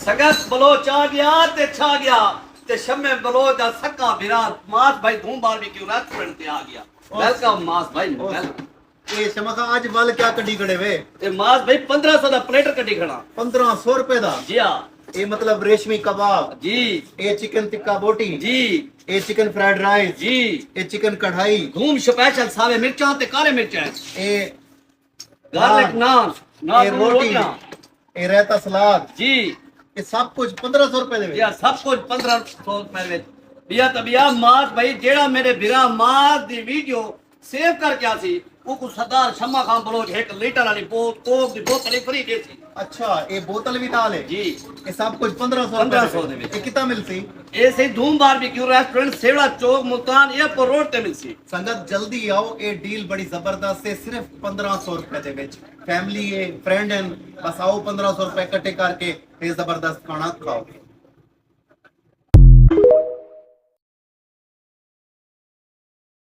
Sagat Bloch आ गया ते छा गया ते शम्मे बलोच दा सक्का बिरा मास भाई धूम बारबेक्यू रेस्टोरेंट ते आ गया। वेलकम मास भाई वेलकम। ये शमखा आज वाल क्या कड्डी खड़े वे? ते मास भाई 1500 दा प्लेटर कटी खड़ा। 1500 रुपए दा? जी हां ये मतलब रेशमी कबाब जी, ये चिकन टिक्का बोटी जी ये चिकन फ्राइड राइस जी, ये चिकन कढ़ाई धूम स्पेशल सावे मिर्चां ते काले मिर्चां ये गार्लिक नान ये नान रोटी रोटियां ये रायता सलाद जी। ये सब कुछ 1500 रुपए दे या सब कुछ 1500 रुपए में बिया तबिया मास भाई जेड़ा मेरे बिरा मास दी वीडियो सेव करके आसी वो को सरदार शम्मा खान बलोच 1 लीटर वाली कोक दी बोतल फ्री देसी। अच्छा ये बोतल भी डाल है जी ये सब कुछ 1500 1500 रुपए दे विच। ये कितना मिलती? ए सही धूम बारबेक्यू रेस्टोरेंट सेवड़ा चौक मुल्तान एयरपोर्ट रोड ते मिलसी। संगत जल्दी आओ ये डील बड़ी जबरदस्त है सिर्फ 1500 रुपए दे विच फैमिली है फ्रेंड है बस आओ 1500 रुपए इकट्ठे करके ये जबरदस्त खाना खाओ।